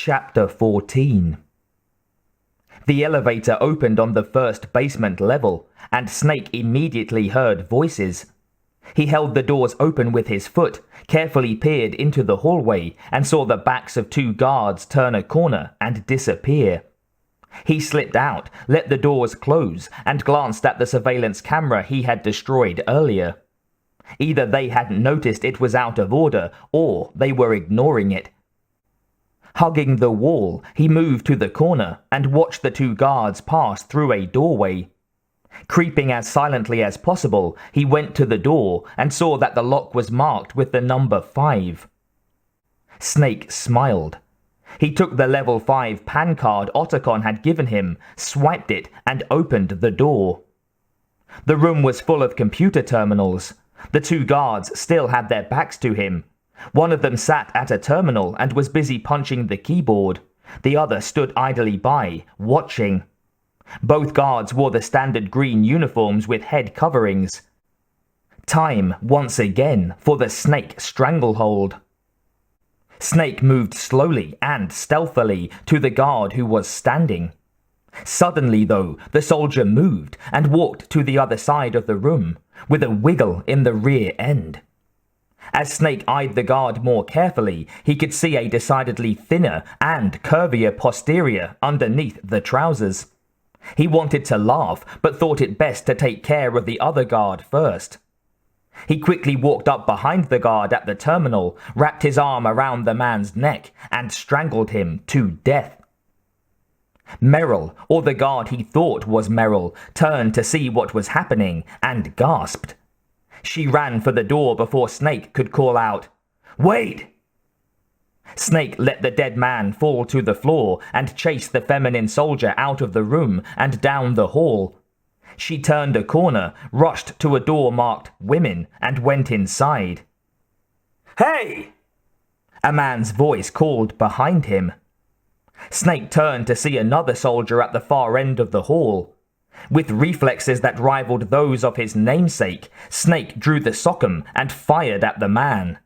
Chapter 14. The elevator opened on the first basement level, and Snake immediately heard voices. He held the doors open with his foot, carefully peered into the hallway, and saw the backs of two guards turn a corner and disappear. He slipped out, let the doors close, and glanced at the surveillance camera he had destroyed earlier. Either they hadn't noticed it was out of order, or they were ignoring it. Hugging the wall, he moved to the corner and watched the two guards pass through a doorway. Creeping as silently as possible, he went to the door and saw that the lock was marked with the number 5. Snake smiled. He took the level 5 PAN card Otacon had given him, swiped it, and opened the door. The room was full of computer terminals. The two guards still had their backs to him. One of them sat at a terminal and was busy punching the keyboard. The other stood idly by, watching. Both guards wore the standard green uniforms with head coverings. Time, once again, for the Snake stranglehold. Snake moved slowly and stealthily to the guard who was standing. Suddenly, though, the soldier moved and walked to the other side of the room, with a wiggle in the rear end. As Snake eyed the guard more carefully, he could see a decidedly thinner and curvier posterior underneath the trousers. He wanted to laugh, but thought it best to take care of the other guard first. He quickly walked up behind the guard at the terminal, wrapped his arm around the man's neck, and strangled him to death. Merrill, or the guard he thought was Merrill, turned to see what was happening and gasped. She ran for the door before Snake could call out, "Wait!" Snake let the dead man fall to the floor and chased the feminine soldier out of the room and down the hall. She turned a corner, rushed to a door marked Women, and went inside. "Hey!" A man's voice called behind him. Snake turned to see another soldier at the far end of the hall. With reflexes that rivaled those of his namesake, Snake drew the sockum and fired at the man.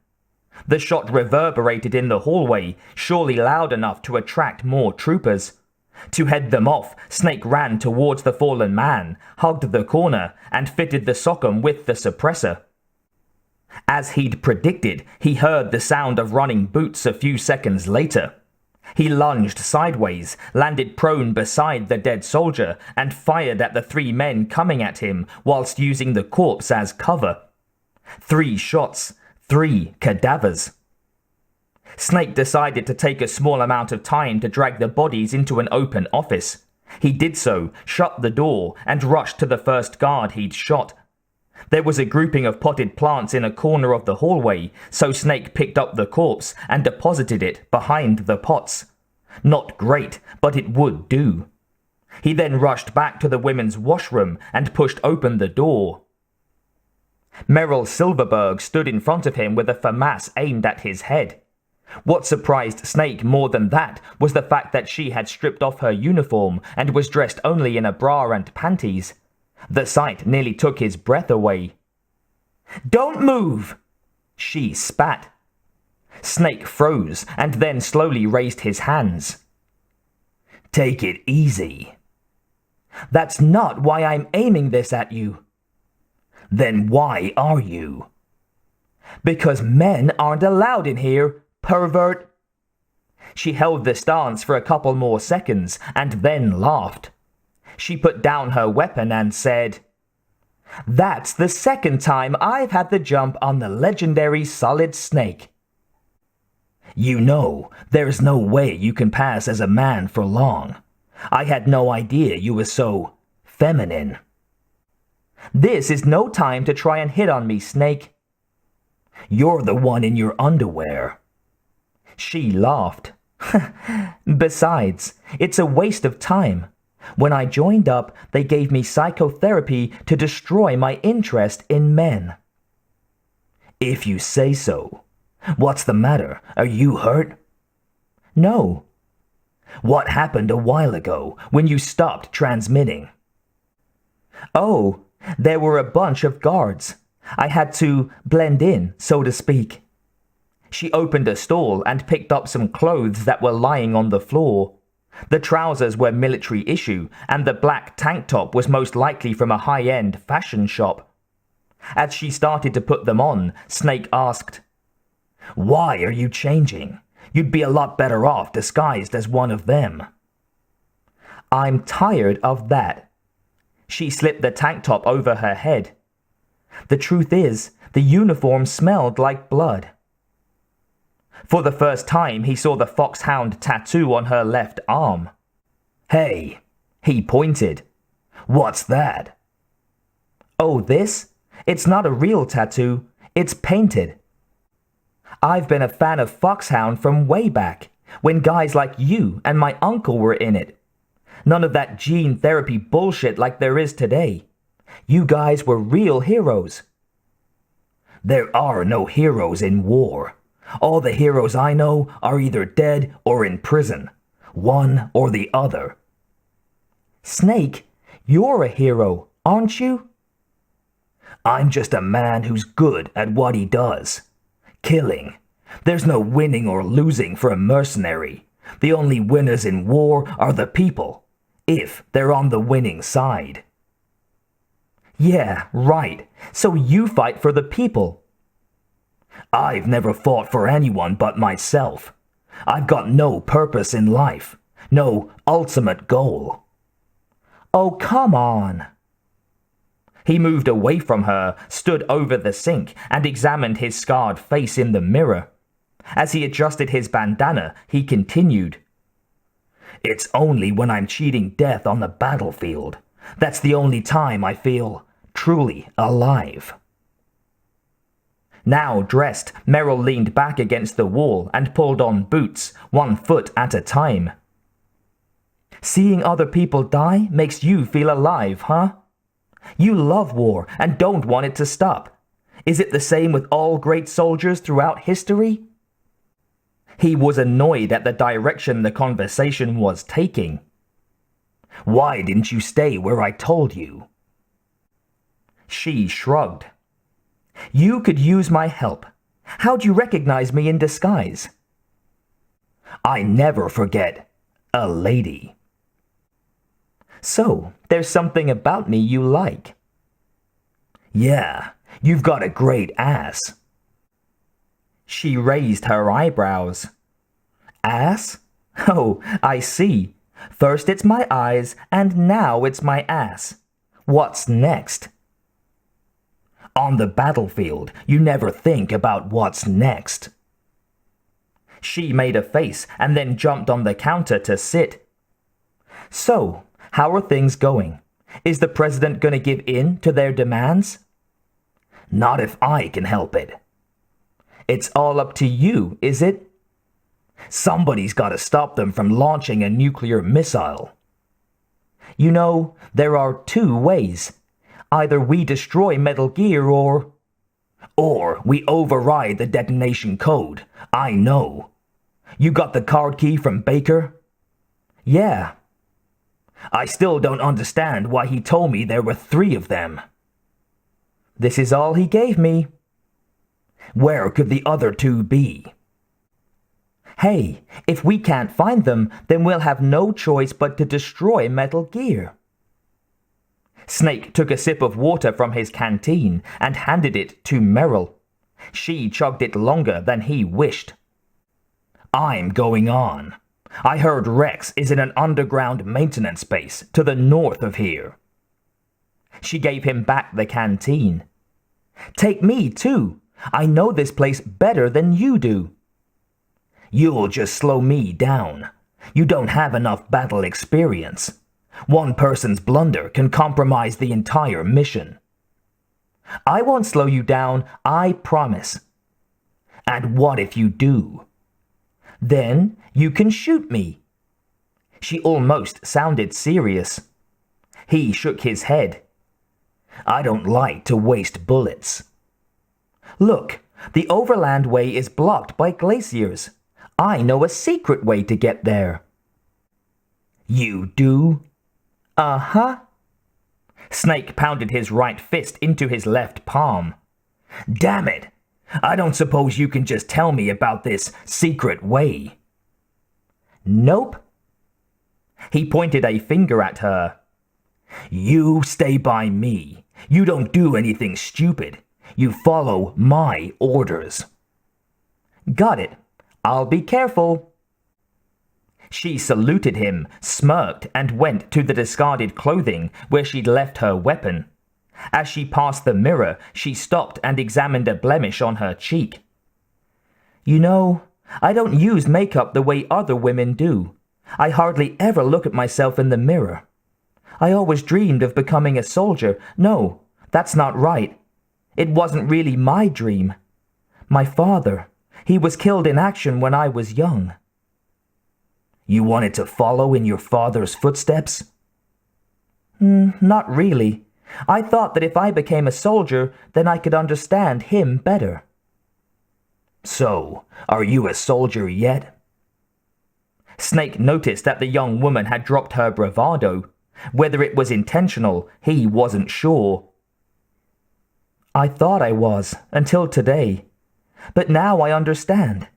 The shot reverberated in the hallway, surely loud enough to attract more troopers. To head them off, Snake ran towards the fallen man, hugged the corner, and fitted the sockum with the suppressor. As he'd predicted, he heard the sound of running boots a few seconds later. He lunged sideways, landed prone beside the dead soldier, and fired at the 3 men coming at him whilst using the corpse as cover. 3 shots, 3 cadavers. Snake decided to take a small amount of time to drag the bodies into an open office. He did so, shut the door, and rushed to the first guard he'd shot. There was a grouping of potted plants in a corner of the hallway, so Snake picked up the corpse and deposited it behind the pots. Not great, but it would do. He then rushed back to the women's washroom and pushed open the door. Merrill Silverberg stood in front of him with a FAMAS aimed at his head. What surprised Snake more than that was the fact that she had stripped off her uniform and was dressed only in a bra and panties. The sight nearly took his breath away. "Don't move!" she spat. Snake froze and then slowly raised his hands. "Take it easy." "That's not why I'm aiming this at you." "Then why are you?" "Because men aren't allowed in here, pervert." She held the stance for a couple more seconds and then laughed. She put down her weapon and said, "That's the second time I've had the jump on the legendary Solid Snake." "You know, there's no way you can pass as a man for long. I had no idea you were so feminine." "This is no time to try and hit on me, Snake." "You're the one in your underwear." She laughed. "Besides, it's a waste of time. When I joined up, they gave me psychotherapy to destroy my interest in men." "If you say so. What's the matter? Are you hurt?" "No." "What happened a while ago when you stopped transmitting?" "Oh, there were a bunch of guards. I had to blend in, so to speak." She opened a stall and picked up some clothes that were lying on the floor. The trousers were military issue, and the black tank top was most likely from a high-end fashion shop. As she started to put them on, Snake asked, "Why are you changing? You'd be a lot better off disguised as one of them." "I'm tired of that." She slipped the tank top over her head. The truth is, the uniform smelled like blood. For the first time, he saw the Foxhound tattoo on her left arm. "Hey," he pointed. "What's that?" "Oh, this? It's not a real tattoo. It's painted. I've been a fan of Foxhound from way back, when guys like you and my uncle were in it. None of that gene therapy bullshit like there is today. You guys were real heroes." "There are no heroes in war. All the heroes I know are either dead or in prison. One or the other." "Snake, you're a hero, aren't you?" "I'm just a man who's good at what he does. Killing. There's no winning or losing for a mercenary. The only winners in war are the people, if they're on the winning side." "Yeah, right. So you fight for the people." "I've never fought for anyone but myself. I've got no purpose in life, no ultimate goal." "Oh, come on." He moved away from her, stood over the sink, and examined his scarred face in the mirror. As he adjusted his bandana, he continued, "It's only when I'm cheating death on the battlefield. That's the only time I feel truly alive." Now dressed, Merrill leaned back against the wall and pulled on boots, 1 foot at a time. "Seeing other people die makes you feel alive, huh? You love war and don't want it to stop. Is it the same with all great soldiers throughout history?" He was annoyed at the direction the conversation was taking. "Why didn't you stay where I told you?" She shrugged. "You could use my help. How'd you recognize me in disguise?" "I never forget a lady." "So, there's something about me you like." "Yeah, you've got a great ass." She raised her eyebrows. "Ass? Oh, I see. First it's my eyes, and now it's my ass. What's next?" "On the battlefield, you never think about what's next." She made a face and then jumped on the counter to sit. "So, how are things going? Is the president going to give in to their demands?" "Not if I can help it." "It's all up to you, is it?" "Somebody's got to stop them from launching a nuclear missile." "You know, there are 2 ways. Either we destroy Metal Gear or we override the detonation code. I know. You got the card key from Baker?" "Yeah." "I still don't understand why he told me there were 3 of them." "This is all he gave me." "Where could the other 2 be?" "Hey, if we can't find them, then we'll have no choice but to destroy Metal Gear." Snake took a sip of water from his canteen and handed it to Merrill. She chugged it longer than he wished. "I'm going on. I heard Rex is in an underground maintenance base to the north of here." She gave him back the canteen. "Take me, too. I know this place better than you do." "You'll just slow me down. You don't have enough battle experience. One person's blunder can compromise the entire mission." "I won't slow you down, I promise." "And what if you do?" "Then you can shoot me." She almost sounded serious. He shook his head. "I don't like to waste bullets." "Look, the overland way is blocked by glaciers. I know a secret way to get there." "You do?" "Uh-huh." Snake pounded his right fist into his left palm. "Damn it! I don't suppose you can just tell me about this secret way. Nope. He pointed a finger at her. You stay by me. You don't do anything stupid. You follow my orders. Got it. I'll be careful. She saluted him, smirked, and went to the discarded clothing where she'd left her weapon. As she passed the mirror, she stopped and examined a blemish on her cheek. You know, I don't use makeup the way other women do. I hardly ever look at myself in the mirror. I always dreamed of becoming a soldier. No, that's not right. It wasn't really my dream. My father, he was killed in action when I was young. You wanted to follow in your father's footsteps? Not really. I thought that if I became a soldier, then I could understand him better. So, are you a soldier yet? Snake noticed that the young woman had dropped her bravado. Whether it was intentional, he wasn't sure. I thought I was, until today. But now I understand.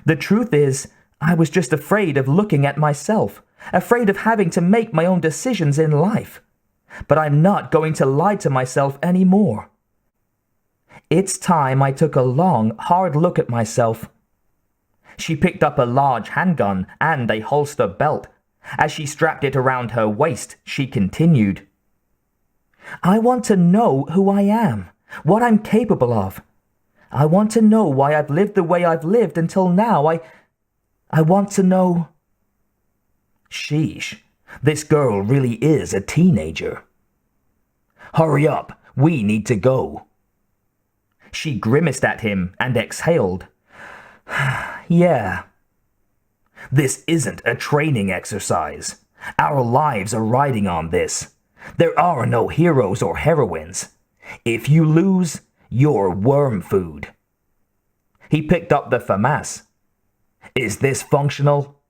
The truth is, I was just afraid of looking at myself, afraid of having to make my own decisions in life. But I'm not going to lie to myself anymore. It's time I took a long, hard look at myself. She picked up a large handgun and a holster belt. As she strapped it around her waist, she continued. I want to know who I am, what I'm capable of. I want to know why I've lived the way I've lived until now. I want to know... Sheesh, this girl really is a teenager. Hurry up, we need to go. She grimaced at him and exhaled. Yeah. This isn't a training exercise. Our lives are riding on this. There are no heroes or heroines. If you lose, you're worm food. He picked up the FAMAS. Is this functional?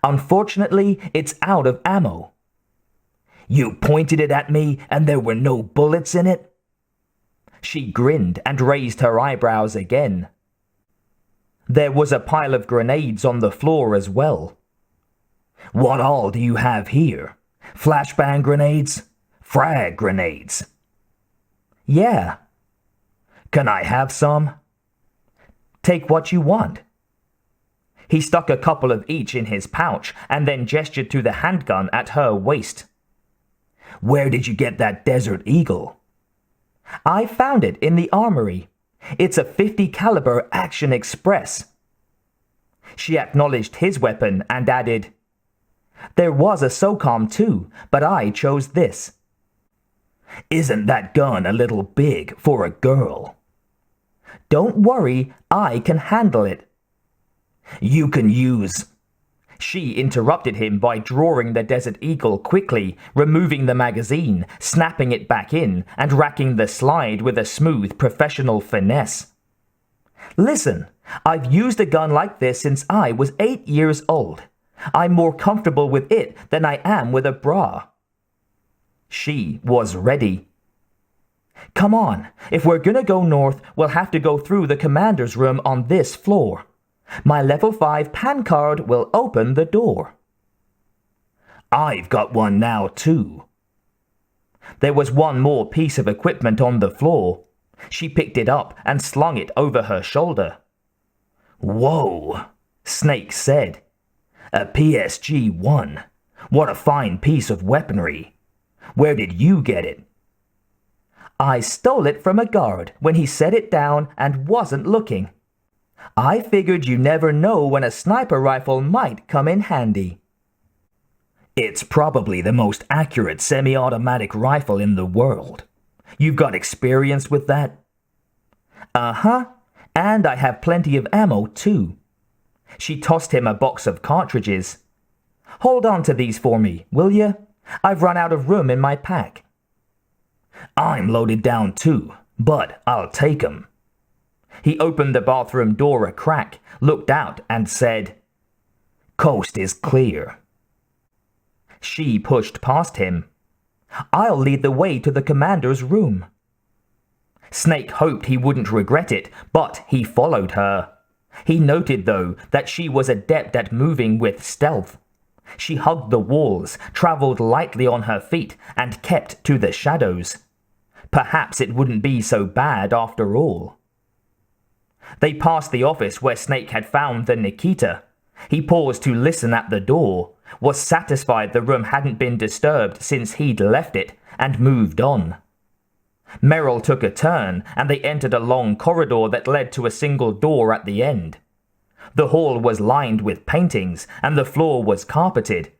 Unfortunately, it's out of ammo. You pointed it at me and there were no bullets in it? She grinned and raised her eyebrows again. There was a pile of grenades on the floor as well. What all do you have here? Flashbang grenades? Frag grenades? Yeah. Can I have some? Take what you want. He stuck a couple of each in his pouch and then gestured to the handgun at her waist. Where did you get that Desert Eagle? I found it in the armory. It's a .50 caliber Action Express. She acknowledged his weapon and added, There was a SOCOM too, but I chose this. Isn't that gun a little big for a girl? Don't worry, I can handle it. You can use... She interrupted him by drawing the Desert Eagle quickly, removing the magazine, snapping it back in, and racking the slide with a smooth, professional finesse. Listen, I've used a gun like this since I was 8 years old. I'm more comfortable with it than I am with a bra. She was ready. Come on, if we're gonna go north, we'll have to go through the commander's room on this floor. My level 5 PAN card will open the door. I've got one now too. There was one more piece of equipment on the floor. She picked it up and slung it over her shoulder. Whoa, Snake said. A PSG-1. What a fine piece of weaponry. Where did you get it? I stole it from a guard when he set it down and wasn't looking. I figured you never know when a sniper rifle might come in handy. It's probably the most accurate semi-automatic rifle in the world. You've got experience with that? Uh-huh, and I have plenty of ammo too. She tossed him a box of cartridges. Hold on to these for me, will you? I've run out of room in my pack. I'm loaded down too, but I'll take 'em. He opened the bathroom door a crack, looked out and said, Coast is clear. She pushed past him. I'll lead the way to the commander's room. Snake hoped he wouldn't regret it, but he followed her. He noted, though, that she was adept at moving with stealth. She hugged the walls, traveled lightly on her feet, and kept to the shadows. Perhaps it wouldn't be so bad after all. They passed the office where Snake had found the Nikita. He paused to listen at the door, was satisfied the room hadn't been disturbed since he'd left it, and moved on. Merrill took a turn, and they entered a long corridor that led to a single door at the end. The hall was lined with paintings, and the floor was carpeted.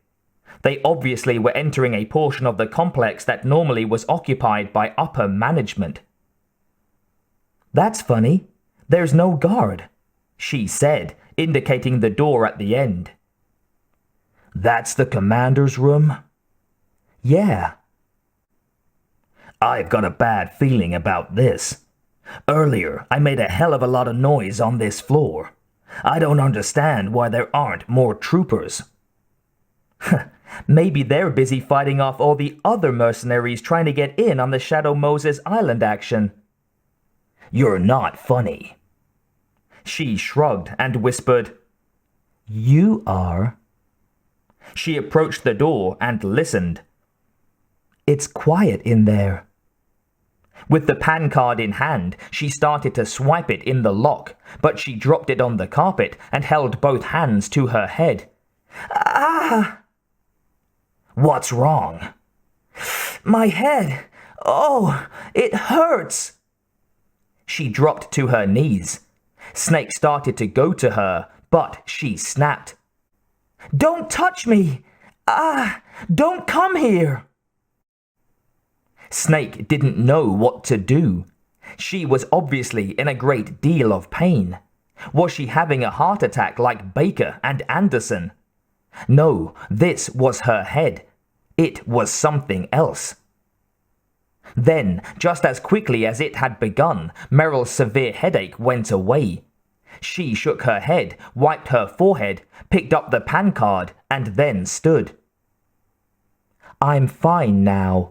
They obviously were entering a portion of the complex that normally was occupied by upper management. "That's funny. There's no guard," she said, indicating the door at the end. "That's the commander's room?" "Yeah." "I've got a bad feeling about this. Earlier, I made a hell of a lot of noise on this floor. I don't understand why there aren't more troopers." "Maybe they're busy fighting off all the other mercenaries trying to get in on the Shadow Moses Island action." "You're not funny." She shrugged and whispered, "You are." She approached the door and listened. "It's quiet in there." With the PAN card in hand, she started to swipe it in the lock, but she dropped it on the carpet and held both hands to her head. "Ah!" "What's wrong?" "My head. Oh, it hurts." She dropped to her knees. Snake started to go to her, but she snapped. "Don't touch me! Ah! Don't come here!" Snake didn't know what to do. She was obviously in a great deal of pain. Was she having a heart attack like Baker and Anderson? No, this was her head. It was something else. Then, just as quickly as it had begun, Merrill's severe headache went away. She shook her head, wiped her forehead, picked up the PAN card, and then stood. "I'm fine now,"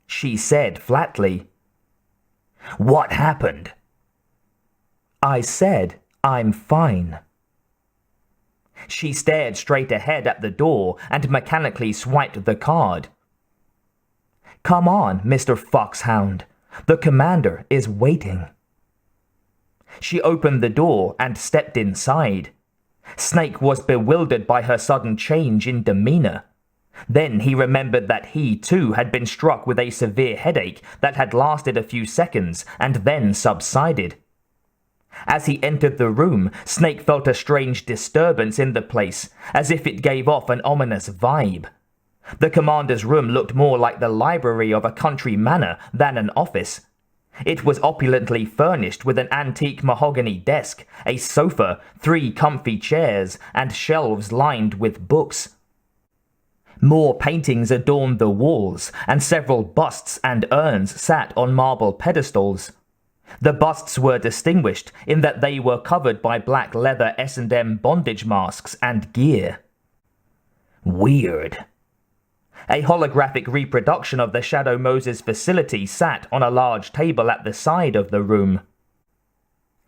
she said flatly. "What happened?" "I said I'm fine." She stared straight ahead at the door and mechanically swiped the card. "Come on, Mr. Foxhound. The commander is waiting." She opened the door and stepped inside. Snake was bewildered by her sudden change in demeanor. Then he remembered that he, too, had been struck with a severe headache that had lasted a few seconds and then subsided. As he entered the room, Snake felt a strange disturbance in the place, as if it gave off an ominous vibe. The commander's room looked more like the library of a country manor than an office. It was opulently furnished with an antique mahogany desk, a sofa, 3 comfy chairs, and shelves lined with books. More paintings adorned the walls, and several busts and urns sat on marble pedestals. The busts were distinguished in that they were covered by black leather S&M bondage masks and gear. Weird. A holographic reproduction of the Shadow Moses facility sat on a large table at the side of the room.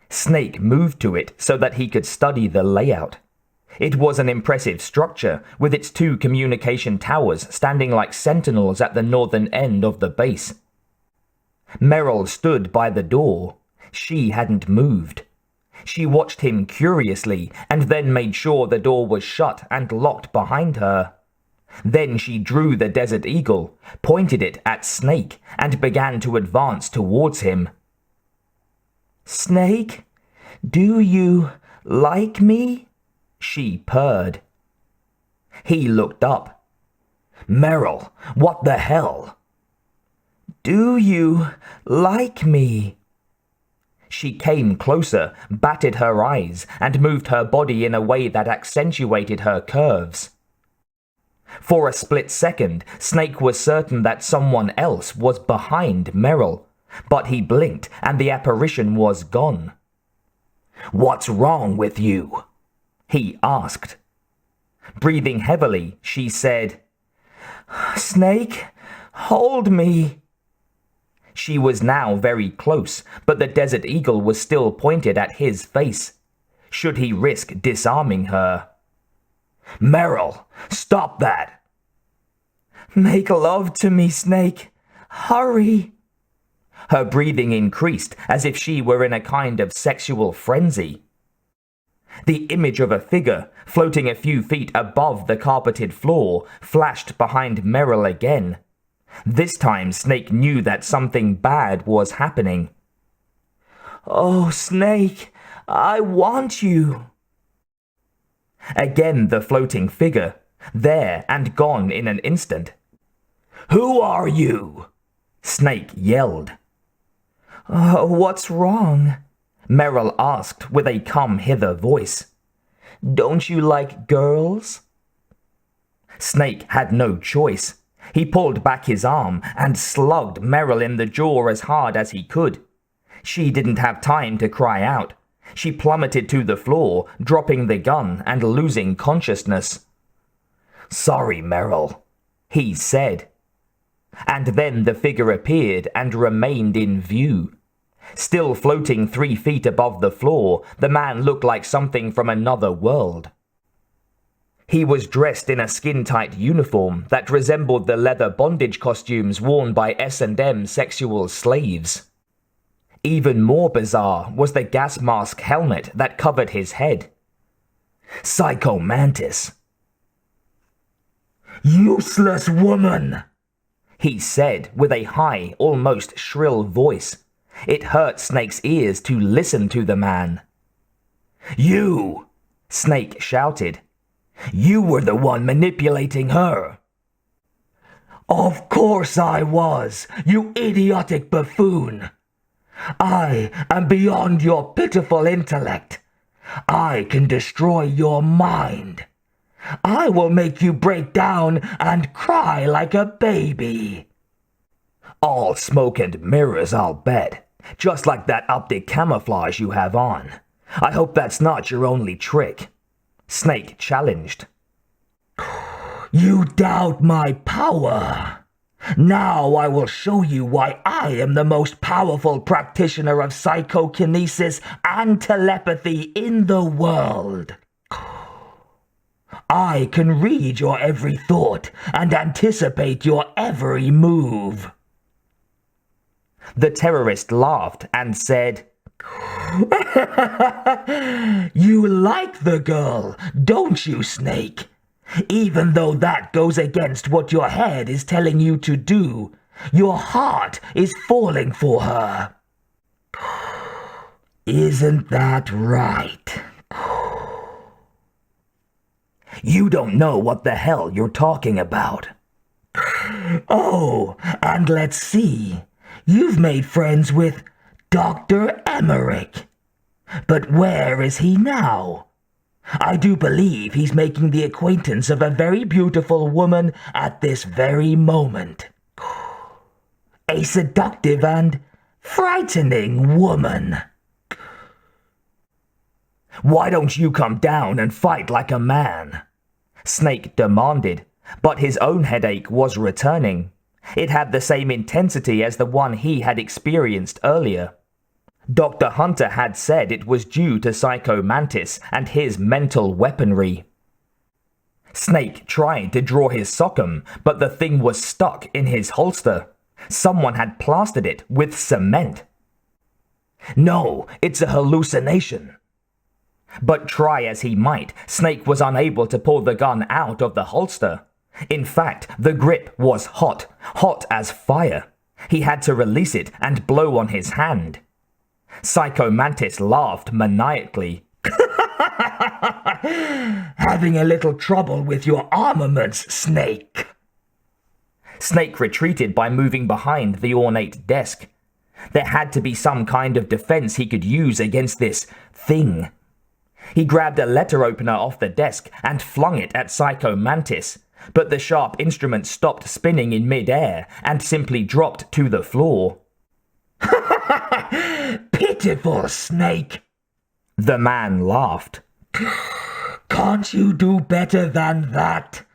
Snake moved to it so that he could study the layout. It was an impressive structure, with its 2 communication towers standing like sentinels at the northern end of the base. Merrill stood by the door. She hadn't moved. She watched him curiously and then made sure the door was shut and locked behind her. Then she drew the Desert Eagle, pointed it at Snake, and began to advance towards him. "Snake, do you like me?" she purred. He looked up. "Merrill, what the hell?" "Do you like me?" She came closer, batted her eyes, and moved her body in a way that accentuated her curves. For a split second, Snake was certain that someone else was behind Merrill, but he blinked and the apparition was gone. "What's wrong with you?" he asked. Breathing heavily, she said, "Snake, hold me." She was now very close, but the Desert Eagle was still pointed at his face. Should he risk disarming her? "Meryl, stop that!" "Make love to me, Snake. Hurry!" Her breathing increased as if she were in a kind of sexual frenzy. The image of a figure floating a few feet above the carpeted floor flashed behind Meryl again. This time Snake knew that something bad was happening. "Oh, Snake, I want you." Again the floating figure, there and gone in an instant. "Who are you?" Snake yelled. What's wrong?" Meryl asked with a come-hither voice. "Don't you like girls?" Snake had no choice. He pulled back his arm and slugged Meryl in the jaw as hard as he could. She didn't have time to cry out. She plummeted to the floor, dropping the gun and losing consciousness. "Sorry, Meryl," he said. And then the figure appeared and remained in view. Still floating 3 feet above the floor, the man looked like something from another world. He was dressed in a skin-tight uniform that resembled the leather bondage costumes worn by S&M sexual slaves. Even more bizarre was the gas mask helmet that covered his head. Psycho Mantis. "Useless woman!" he said with a high, almost shrill voice. It hurt Snake's ears to listen to the man. "You!" Snake shouted. "You were the one manipulating her." "Of course I was, you idiotic buffoon. I am beyond your pitiful intellect. I can destroy your mind. I will make you break down and cry like a baby." "All smoke and mirrors, I'll bet. Just like that optic camouflage you have on. I hope that's not your only trick," Snake challenged. "You doubt my power. Now I will show you why I am the most powerful practitioner of psychokinesis and telepathy in the world. I can read your every thought and anticipate your every move." The terrorist laughed and said, "You like the girl, don't you, Snake? Even though that goes against what your head is telling you to do, your heart is falling for her. Isn't that right?" "You don't know what the hell you're talking about." "Oh, and let's see. You've made friends with Dr. Emmerich. But where is he now? I do believe he's making the acquaintance of a very beautiful woman at this very moment. A seductive and frightening woman." "Why don't you come down and fight like a man?" Snake demanded, but his own headache was returning. It had the same intensity as the one he had experienced earlier. Dr. Hunter had said it was due to Psycho Mantis and his mental weaponry. Snake tried to draw his sockum, but the thing was stuck in his holster. Someone had plastered it with cement. "No, it's a hallucination." But try as he might, Snake was unable to pull the gun out of the holster. In fact, the grip was hot, hot as fire. He had to release it and blow on his hand. Psycho Mantis laughed maniacally. "Having a little trouble with your armaments, Snake." Snake retreated by moving behind the ornate desk. There had to be some kind of defense he could use against this thing. He grabbed a letter opener off the desk and flung it at Psycho Mantis, but the sharp instrument stopped spinning in mid-air and simply dropped to the floor. "Pitiful Snake," the man laughed. "Can't you do better than that?"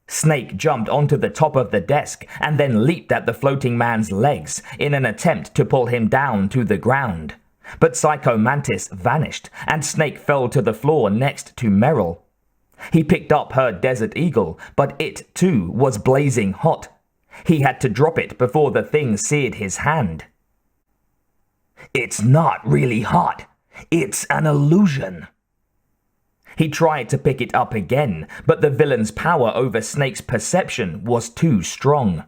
Snake jumped onto the top of the desk and then leaped at the floating man's legs in an attempt to pull him down to the ground. But Psycho Mantis vanished, and Snake fell to the floor next to Meryl. He picked up her Desert Eagle, but it too was blazing hot. He had to drop it before the thing seared his hand. It's not really hot. It's an illusion. He tried to pick it up again, but the villain's power over Snake's perception was too strong.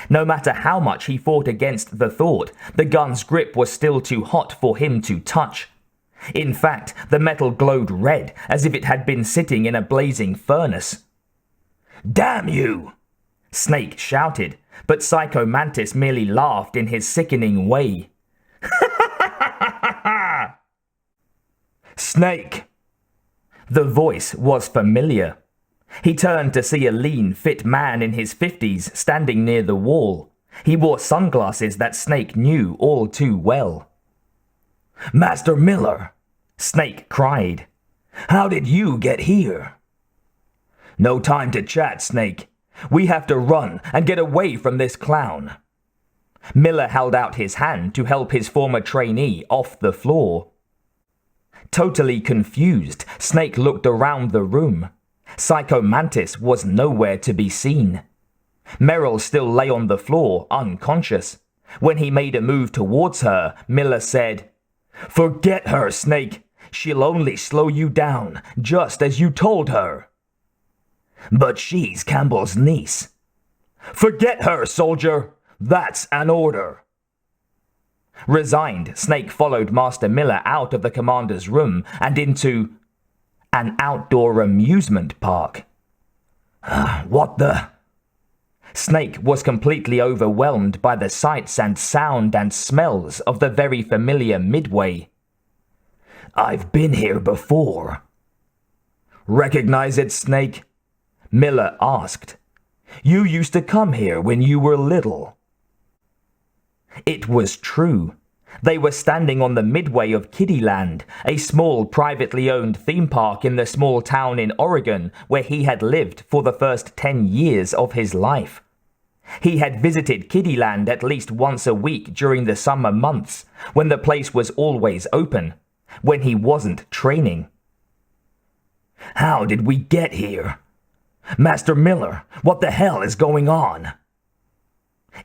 No matter how much he fought against the thought, the gun's grip was still too hot for him to touch. In fact, the metal glowed red, as if it had been sitting in a blazing furnace. "Damn you!" Snake shouted, but Psycho Mantis merely laughed in his sickening way. "Snake!" The voice was familiar. He turned to see a lean, fit man in his 50s standing near the wall. He wore sunglasses that Snake knew all too well. "Master Miller!" Snake cried. "How did you get here?" "No time to chat, Snake. We have to run and get away from this clown." Miller held out his hand to help his former trainee off the floor. Totally confused, Snake looked around the room. Psycho Mantis was nowhere to be seen. Meryl still lay on the floor, unconscious. When he made a move towards her, Miller said, "Forget her, Snake. She'll only slow you down, just as you told her." "But she's Campbell's niece." "Forget her, soldier. That's an order." Resigned, Snake followed Master Miller out of the commander's room and into an outdoor amusement park. What the? Snake was completely overwhelmed by the sights and sound and smells of the very familiar Midway. "I've been here before." "Recognize it, Snake?" Miller asked. "You used to come here when you were little." It was true. They were standing on the midway of Kiddyland, a small privately owned theme park in the small town in Oregon where he had lived for the first 10 years of his life. He had visited Kiddyland at least once a week during the summer months, when the place was always open, when he wasn't training. "How did we get here? Master Miller, what the hell is going on?"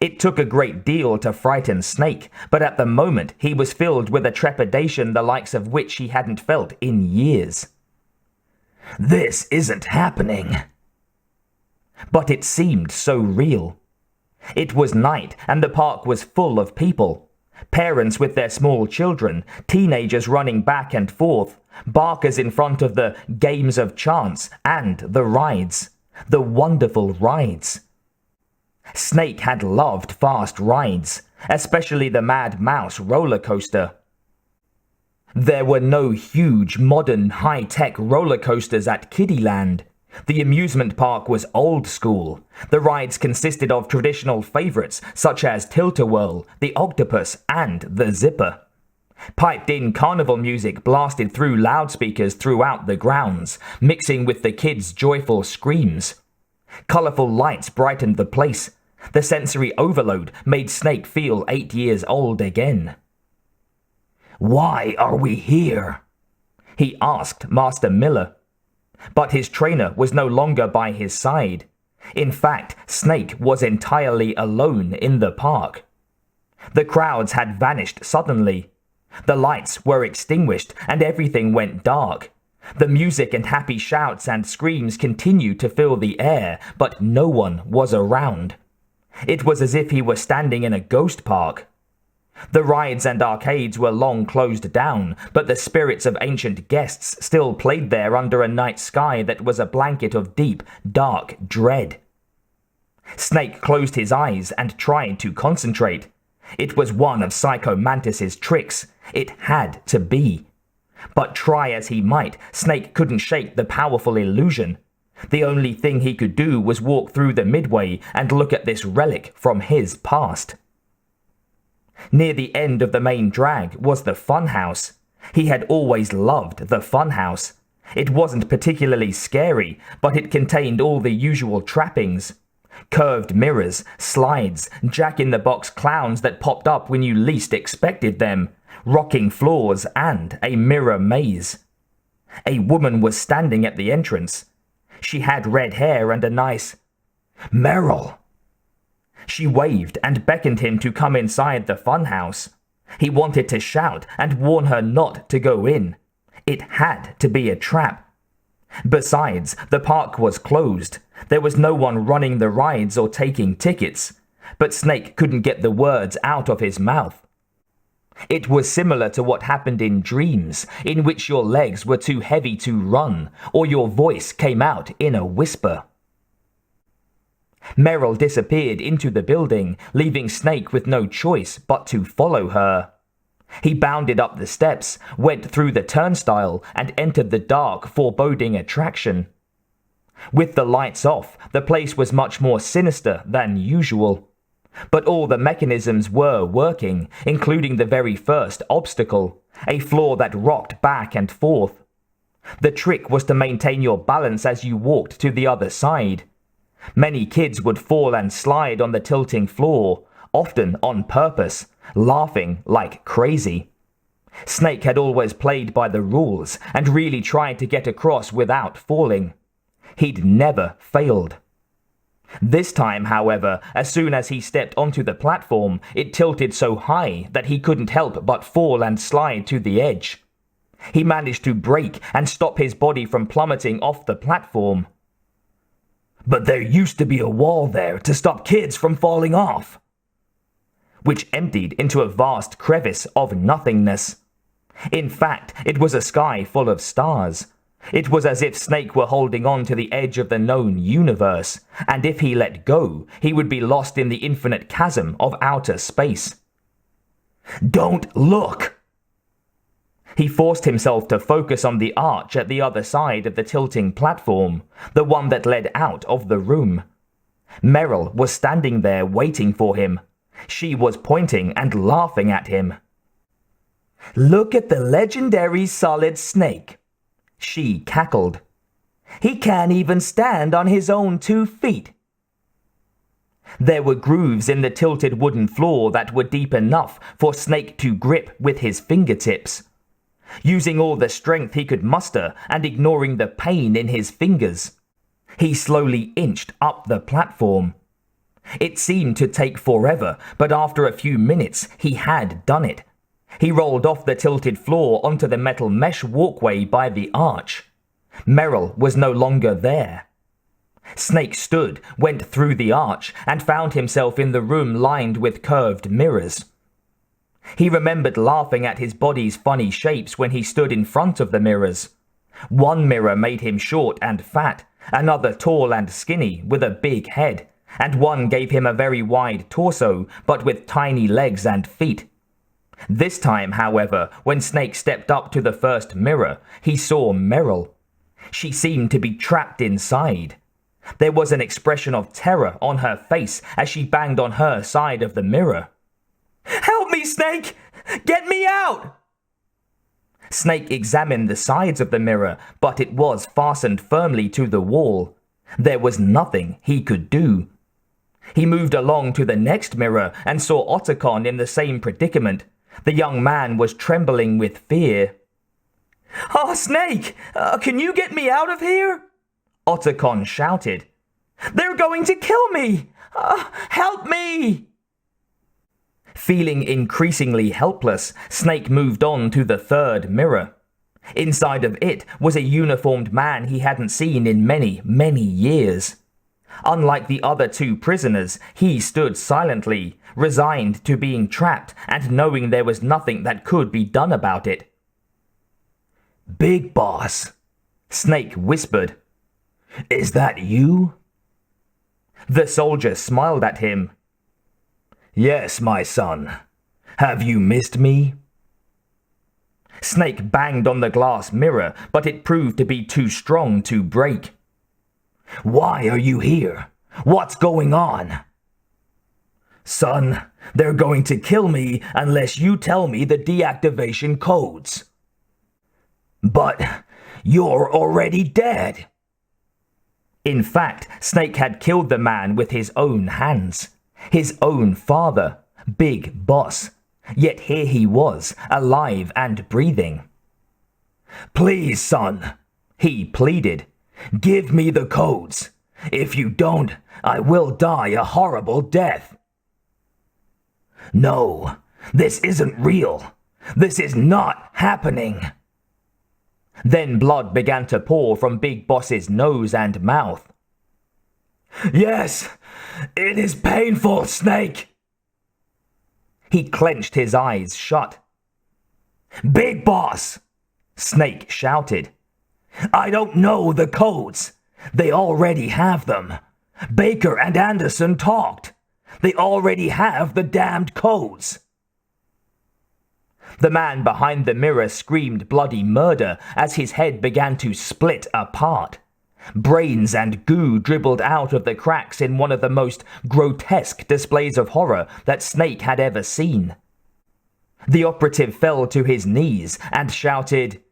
It took a great deal to frighten Snake, but at the moment he was filled with a trepidation the likes of which he hadn't felt in years. "This isn't happening." But it seemed so real. It was night, and the park was full of people. Parents with their small children, teenagers running back and forth, barkers in front of the games of chance, and the rides. The wonderful rides. Snake had loved fast rides, especially the Mad Mouse roller coaster. There were no huge, modern, high-tech roller coasters at Kiddyland. The amusement park was old school. The rides consisted of traditional favorites such as Tilt-A-Whirl, the Octopus, and the Zipper. Piped-in carnival music blasted through loudspeakers throughout the grounds, mixing with the kids' joyful screams. Colorful lights brightened the place. The sensory overload made Snake feel 8 years old again. "Why are we here?" he asked Master Miller. But his trainer was no longer by his side. In fact, Snake was entirely alone in the park. The crowds had vanished suddenly. The lights were extinguished and everything went dark. The music and happy shouts and screams continued to fill the air, but no one was around. It was as if he were standing in a ghost park. The rides and arcades were long closed down, but the spirits of ancient guests still played there under a night sky that was a blanket of deep, dark dread. Snake closed his eyes and tried to concentrate. It was one of Psycho Mantis's tricks. It had to be. But try as he might, Snake couldn't shake the powerful illusion. The only thing he could do was walk through the midway and look at this relic from his past. Near the end of the main drag was the funhouse. He had always loved the funhouse. It wasn't particularly scary, but it contained all the usual trappings. Curved mirrors, slides, jack-in-the-box clowns that popped up when you least expected them, rocking floors, and a mirror maze. A woman was standing at the entrance. She had red hair and a nice "Merrill." She waved and beckoned him to come inside the funhouse. He wanted to shout and warn her not to go in. It had to be a trap. Besides, the park was closed. There was no one running the rides or taking tickets. But Snake couldn't get the words out of his mouth. It was similar to what happened in dreams, in which your legs were too heavy to run, or your voice came out in a whisper. Merrill disappeared into the building, leaving Snake with no choice but to follow her. He bounded up the steps, went through the turnstile, and entered the dark, foreboding attraction. With the lights off, the place was much more sinister than usual. But all the mechanisms were working, including the very first obstacle, a floor that rocked back and forth. The trick was to maintain your balance as you walked to the other side. Many kids would fall and slide on the tilting floor, often on purpose, laughing like crazy. Snake had always played by the rules and really tried to get across without falling. He'd never failed. This time, however, as soon as he stepped onto the platform, it tilted so high that he couldn't help but fall and slide to the edge. He managed to brake and stop his body from plummeting off the platform. "But there used to be a wall there to stop kids from falling off," which emptied into a vast crevice of nothingness. In fact, it was a sky full of stars. It was as if Snake were holding on to the edge of the known universe, and if he let go, he would be lost in the infinite chasm of outer space. "Don't look!" He forced himself to focus on the arch at the other side of the tilting platform, the one that led out of the room. Merrill was standing there waiting for him. She was pointing and laughing at him. "Look at the legendary Solid Snake," she cackled. "He can't even stand on his own 2 feet. There were grooves in the tilted wooden floor that were deep enough for Snake to grip with his fingertips. Using all the strength he could muster and ignoring the pain in his fingers, he slowly inched up the platform. It seemed to take forever, but after a few minutes he had done it. He rolled off the tilted floor onto the metal mesh walkway by the arch. Merrill was no longer there. Snake stood, went through the arch, and found himself in the room lined with curved mirrors. He remembered laughing at his body's funny shapes when he stood in front of the mirrors. One mirror made him short and fat, another tall and skinny with a big head, and one gave him a very wide torso but with tiny legs and feet. This time, however, when Snake stepped up to the first mirror, he saw Merrill. She seemed to be trapped inside. There was an expression of terror on her face as she banged on her side of the mirror. "Help me, Snake! Get me out!" Snake examined the sides of the mirror, but it was fastened firmly to the wall. There was nothing he could do. He moved along to the next mirror and saw Otacon in the same predicament. The young man was trembling with fear. "Oh, Snake! Can you get me out of here?" Otacon shouted. "They're going to kill me! Help me!" Feeling increasingly helpless, Snake moved on to the third mirror. Inside of it was a uniformed man he hadn't seen in many, many years. Unlike the other 2 prisoners, he stood silently, resigned to being trapped and knowing there was nothing that could be done about it. "Big Boss," Snake whispered. "Is that you?" The soldier smiled at him. "Yes, my son. Have you missed me?" Snake banged on the glass mirror, but it proved to be too strong to break. "Why are you here? What's going on?" "Son, they're going to kill me unless you tell me the deactivation codes." "But You're already dead. In fact, Snake had killed the man with his own hands. His own father, Big Boss. Yet here he was, alive and breathing. Please, son, he pleaded. give me the codes. If you don't, I will die a horrible death. No, this isn't real. This is not happening. Then blood began to pour from Big Boss's nose and mouth. Yes, it is painful, Snake. He clenched his eyes shut. Big Boss, Snake shouted. I don't know the codes. They already have them. Baker and Anderson talked. They already have the damned codes. The man behind the mirror screamed bloody murder as his head began to split apart. Brains and goo dribbled out of the cracks in one of the most grotesque displays of horror that Snake had ever seen. The operative fell to his knees and shouted,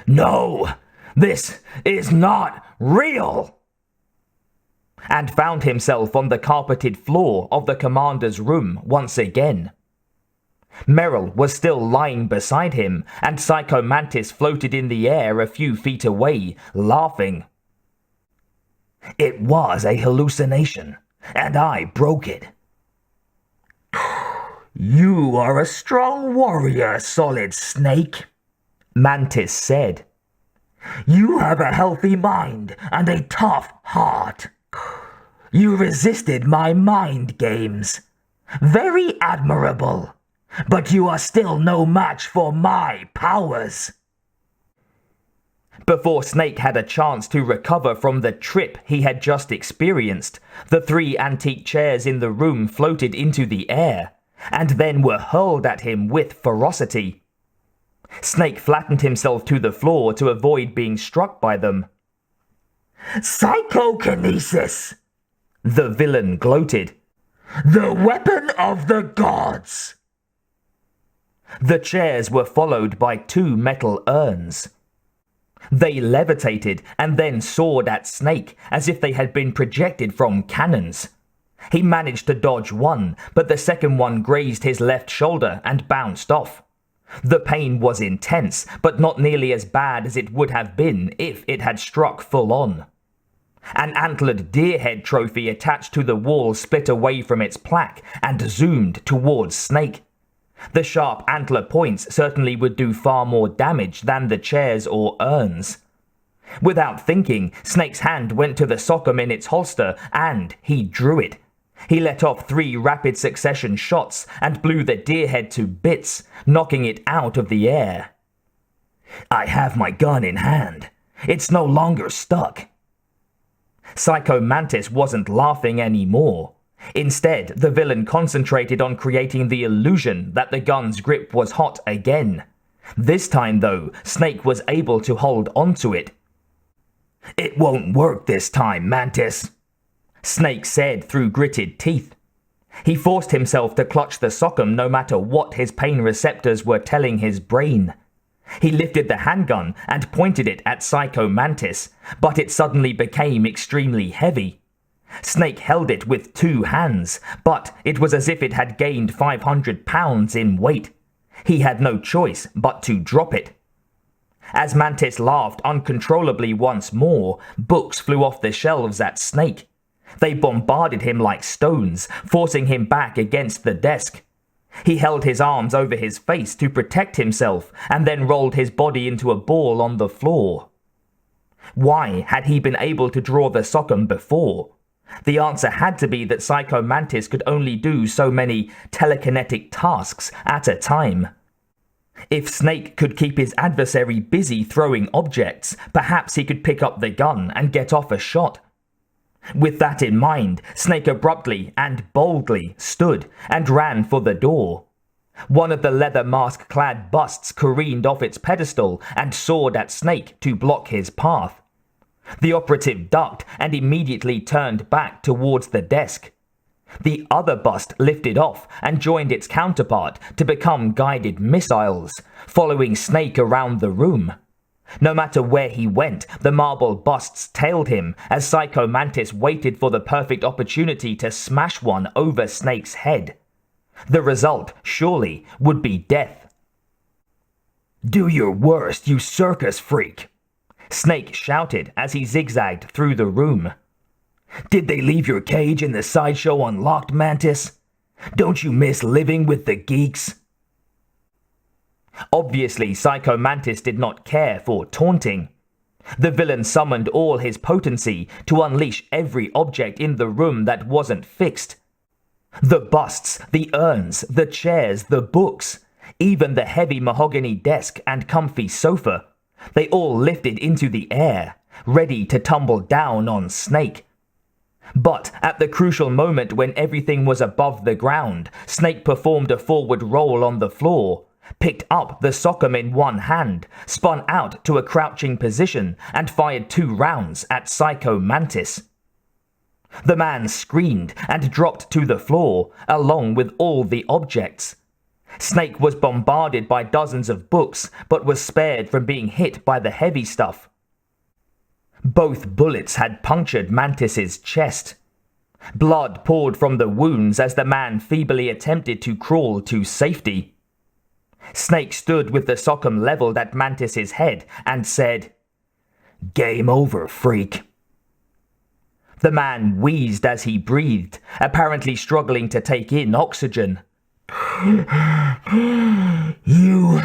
No, this is not real! And found himself on the carpeted floor of the commander's room once again. Merrill was still lying beside him, and Psycho Mantis floated in the air a few feet away, laughing. It was a hallucination, and I broke it. You are a strong warrior, Solid Snake, Mantis said. You have a healthy mind and a tough heart. You resisted my mind games. Very admirable. But you are still no match for my powers. Before Snake had a chance to recover from the trip he had just experienced, the 3 antique chairs in the room floated into the air, and then were hurled at him with ferocity. Snake flattened himself to the floor to avoid being struck by them. Psychokinesis, the villain gloated. The weapon of the gods. The chairs were followed by 2 metal urns. They levitated and then soared at Snake as if they had been projected from cannons. He managed to dodge one, but the second one grazed his left shoulder and bounced off. The pain was intense, but not nearly as bad as it would have been if it had struck full on. An antlered deer head trophy attached to the wall split away from its plaque and zoomed towards Snake. The sharp antler points certainly would do far more damage than the chairs or urns. Without thinking, Snake's hand went to the sockum in its holster and he drew it. He let off 3 rapid succession shots and blew the deer head to bits, knocking it out of the air. I have my gun in hand. It's no longer stuck. Psycho Mantis wasn't laughing anymore. Instead, the villain concentrated on creating the illusion that the gun's grip was hot again. This time, though, Snake was able to hold onto it. It won't work this time, Mantis, Snake said through gritted teeth. He forced himself to clutch the sockum no matter what his pain receptors were telling his brain. He lifted the handgun and pointed it at Psycho Mantis, but it suddenly became extremely heavy. Snake held it with 2 hands, but it was as if it had gained 500 pounds in weight. He had no choice but to drop it. As Mantis laughed uncontrollably once more, books flew off the shelves at Snake. They bombarded him like stones, forcing him back against the desk. He held his arms over his face to protect himself and then rolled his body into a ball on the floor. Why had he been able to draw the sockum before? The answer had to be that Psycho Mantis could only do so many telekinetic tasks at a time. If Snake could keep his adversary busy throwing objects, perhaps he could pick up the gun and get off a shot. With that in mind, Snake abruptly and boldly stood and ran for the door. One of the leather mask-clad busts careened off its pedestal and soared at Snake to block his path. The operative ducked and immediately turned back towards the desk. The other bust lifted off and joined its counterpart to become guided missiles, following Snake around the room. No matter where he went, the marble busts tailed him as Psycho Mantis waited for the perfect opportunity to smash one over Snake's head. The result, surely, would be death. "Do your worst, you circus freak," Snake shouted as he zigzagged through the room. "Did they leave your cage in the sideshow unlocked, Mantis? Don't you miss living with the geeks?" Obviously, Psycho Mantis did not care for taunting. The villain summoned all his potency to unleash every object in the room that wasn't fixed. The busts, the urns, the chairs, the books, even the heavy mahogany desk and comfy sofa. They all lifted into the air, ready to tumble down on Snake. But at the crucial moment when everything was above the ground, Snake performed a forward roll on the floor, picked up the sockum in one hand, spun out to a crouching position, and fired 2 rounds at Psycho Mantis. The man screamed and dropped to the floor, along with all the objects. Snake was bombarded by dozens of books, but was spared from being hit by the heavy stuff. Both bullets had punctured Mantis's chest. Blood poured from the wounds as the man feebly attempted to crawl to safety. Snake stood with the sockum leveled at Mantis's head and said, "Game over, freak." The man wheezed as he breathed, apparently struggling to take in oxygen. "You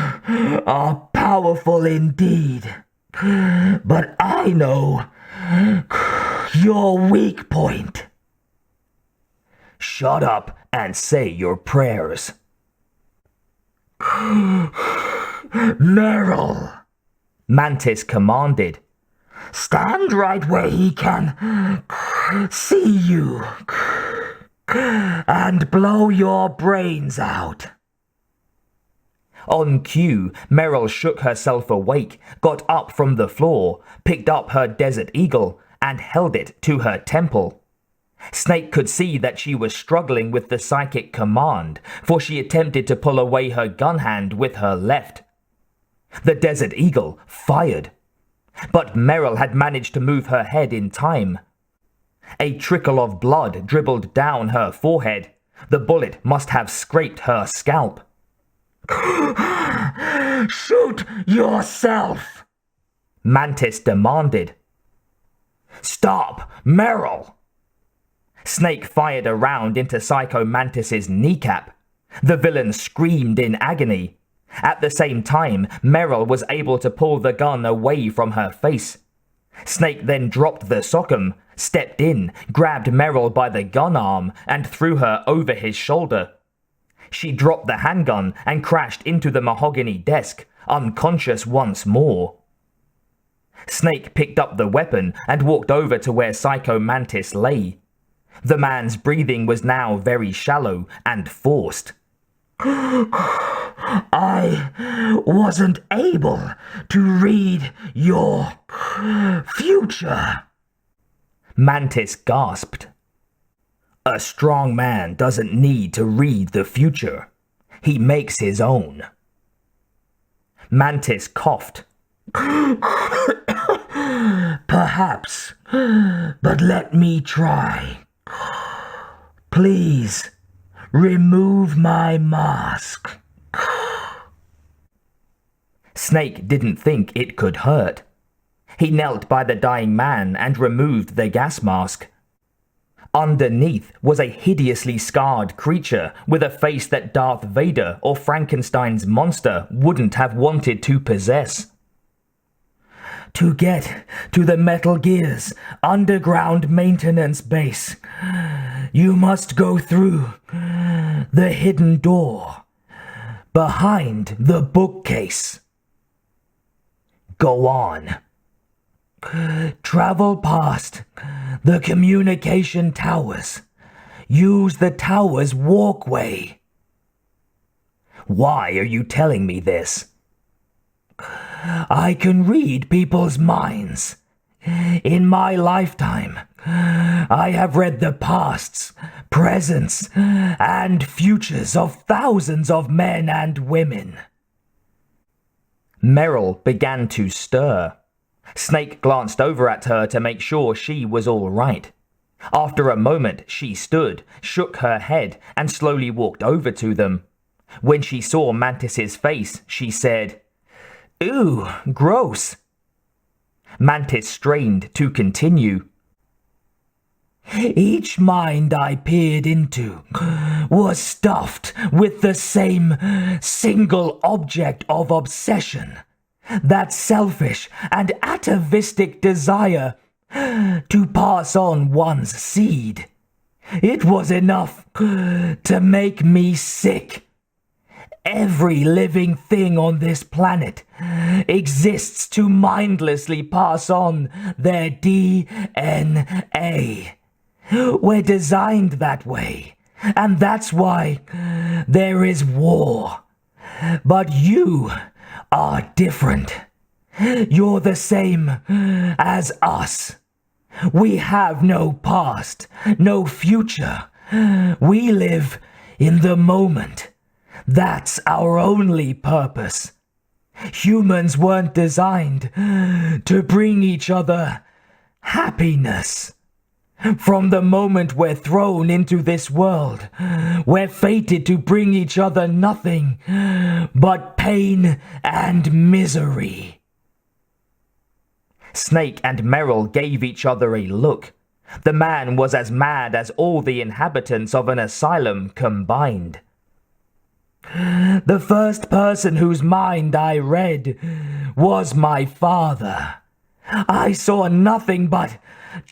are powerful indeed, but I know your weak point." "Shut up and say your prayers." "Meryl," Mantis commanded. "stand right where he can see you and blow your brains out." On cue, Meryl shook herself awake, got up from the floor, picked up her Desert Eagle, and held it to her temple. Snake could see that she was struggling with the psychic command, for she attempted to pull away her gun hand with her left. The Desert Eagle fired, but Meryl had managed to move her head in time. A trickle of blood dribbled down her forehead. The bullet must have scraped her scalp. "Shoot yourself," Mantis demanded. "Stop, Meryl." Snake fired a round into Psycho Mantis's kneecap. The villain screamed in agony. At the same time, Meryl was able to pull the gun away from her face. Snake then dropped the sockum, stepped in, grabbed Meryl by the gun arm, and threw her over his shoulder. She dropped the handgun and crashed into the mahogany desk, unconscious once more. Snake picked up the weapon and walked over to where Psycho Mantis lay. The man's breathing was now very shallow and forced. "I wasn't able to read your future," Mantis gasped. "A strong man doesn't need to read the future. He makes his own." Mantis coughed. "Perhaps, but let me try. Please, remove my mask." Snake didn't think it could hurt. He knelt by the dying man and removed the gas mask. Underneath was a hideously scarred creature with a face that Darth Vader or Frankenstein's monster wouldn't have wanted to possess. "To get to the Metal Gear's underground maintenance base, you must go through the hidden door behind the bookcase." "Go on." "Travel past the communication towers. Use the tower's walkway." "Why are you telling me this?" "I can read people's minds. In my lifetime, I have read the pasts, presents, and futures of thousands of men and women." Meryl began to stir. Snake glanced over at her to make sure she was all right. After a moment, she stood, shook her head, and slowly walked over to them. When she saw Mantis's face, she said, "Ooh, gross." Mantis strained to continue. Each mind I peered into was stuffed with the same single object of obsession, that selfish and atavistic desire to pass on one's seed. It was enough to make me sick. Every living thing on this planet exists to mindlessly pass on their DNA. We're designed that way, and that's why there is war. But you are different. You're the same as us. We have no past, no future. We live in the moment. That's our only purpose. Humans weren't designed to bring each other happiness. From the moment we're thrown into this world, we're fated to bring each other nothing but pain and misery. Snake and Meryl gave each other a look. The man was as mad as all the inhabitants of an asylum combined. The first person whose mind I read was my father. I saw nothing but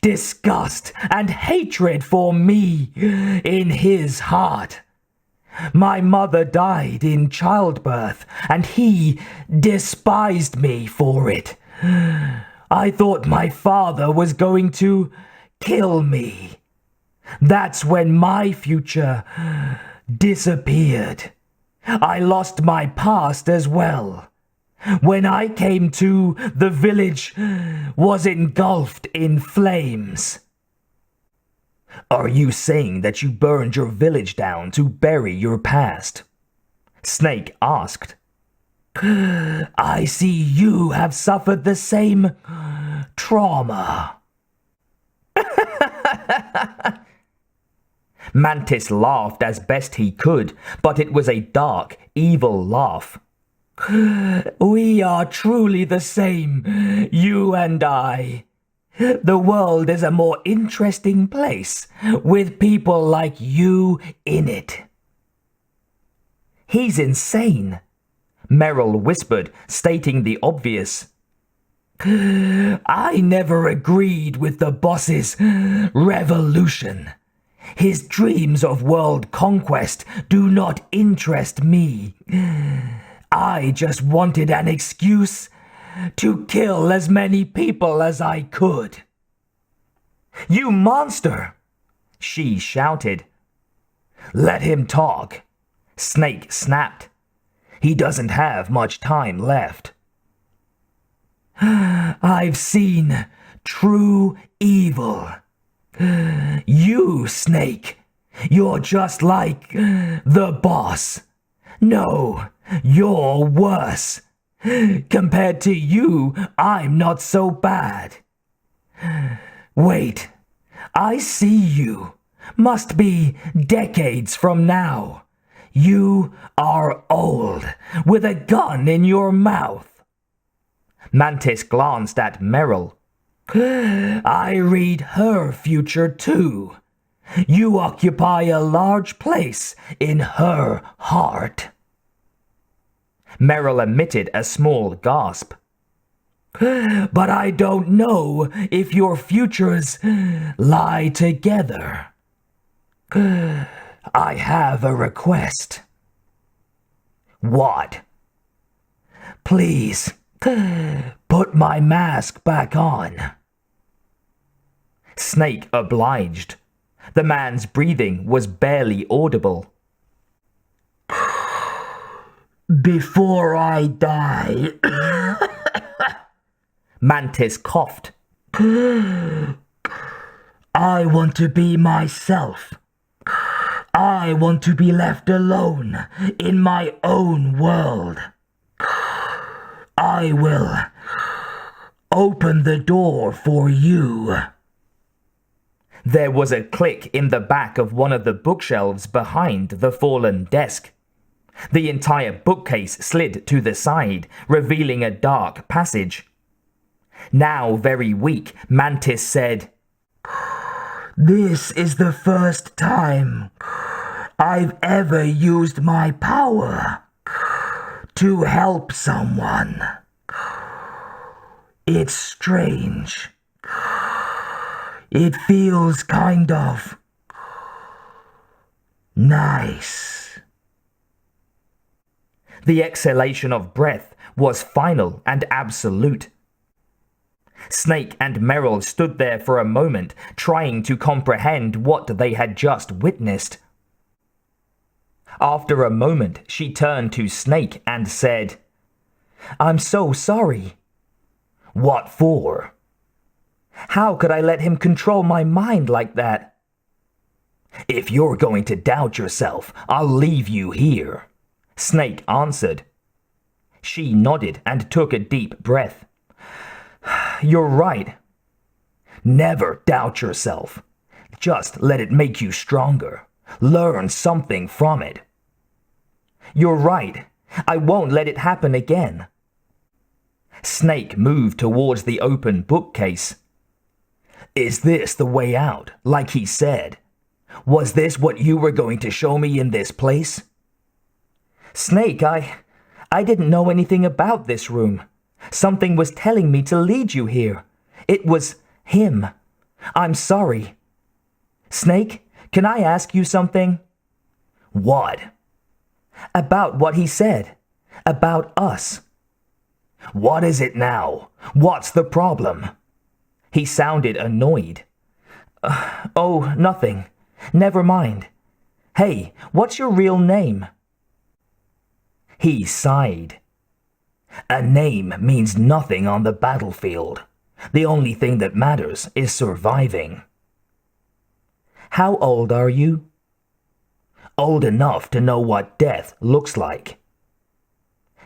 disgust and hatred for me in his heart. My mother died in childbirth, and he despised me for it. I thought my father was going to kill me. That's when my future disappeared. I lost my past as well. When I came to, the village was engulfed in flames. Are you saying that you burned your village down to bury your past? Snake asked. I see you have suffered the same trauma. Mantis laughed as best he could, but it was a dark, evil laugh. We are truly the same, you and I. The world is a more interesting place with people like you in it. He's insane, Meryl whispered, stating the obvious. I never agreed with the boss's revolution. His dreams of world conquest do not interest me. I just wanted an excuse to kill as many people as I could. You monster! She shouted. Let him talk, Snake snapped. He doesn't have much time left. I've seen true evil. You, Snake, you're just like the boss. No, you're worse. Compared to you, I'm not so bad. Wait, I see you. Must be decades from now. You are old, with a gun in your mouth. Mantis glanced at Meryl. I read her future too. You occupy a large place in her heart. Meryl emitted a small gasp. But I don't know if your futures lie together. I have a request. What? Please, put my mask back on. Snake obliged. The man's breathing was barely audible. Before I die, Mantis coughed. I want to be myself. I want to be left alone in my own world. I will open the door for you. There was a click in the back of one of the bookshelves behind the fallen desk. The entire bookcase slid to the side, revealing a dark passage. Now very weak, Mantis said, This is the first time I've ever used my power to help someone. It's strange. It feels kind of nice. The exhalation of breath was final and absolute. Snake and Merrill stood there for a moment, trying to comprehend what they had just witnessed. After a moment, she turned to Snake and said, I'm so sorry. What for? How could I let him control my mind like that? If you're going to doubt yourself, I'll leave you here, Snake answered. She nodded and took a deep breath. You're right. Never doubt yourself. Just let it make you stronger. Learn something from it. You're right. I won't let it happen again. Snake moved towards the open bookcase. Is this the way out, like he said? Was this what you were going to show me in this place? Snake, I didn't know anything about this room. Something was telling me to lead you here. It was him. I'm sorry. Snake, can I ask you something? What? About what he said. About us. What is it now? What's the problem? He sounded annoyed. Oh, nothing. Never mind. Hey, what's your real name? He sighed. A name means nothing on the battlefield. The only thing that matters is surviving. How old are you? Old enough to know what death looks like.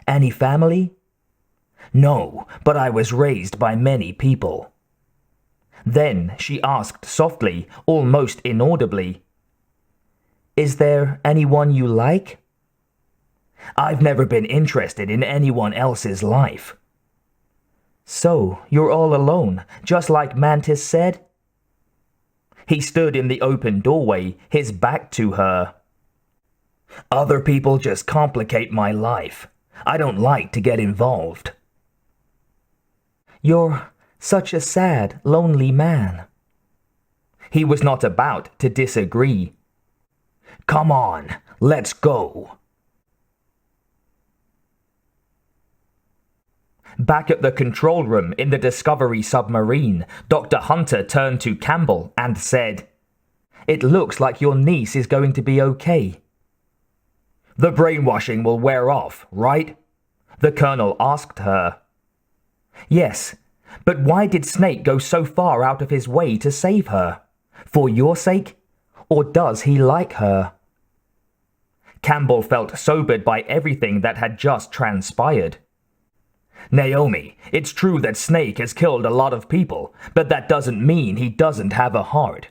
Any family? No, but I was raised by many people. Then she asked softly, almost inaudibly, Is there anyone you like? I've never been interested in anyone else's life. So, you're all alone, just like Mantis said? He stood in the open doorway, his back to her. Other people just complicate my life. I don't like to get involved. You're such a sad, lonely man. He was not about to disagree. Come on, let's go. Back at the control room in the Discovery submarine, Dr. Hunter turned to Campbell and said, It looks like your niece is going to be okay. The brainwashing will wear off, right? The colonel asked her. Yes, but why did Snake go so far out of his way to save her? For your sake? Or does he like her? Campbell felt sobered by everything that had just transpired. Naomi, it's true that Snake has killed a lot of people, but that doesn't mean he doesn't have a heart.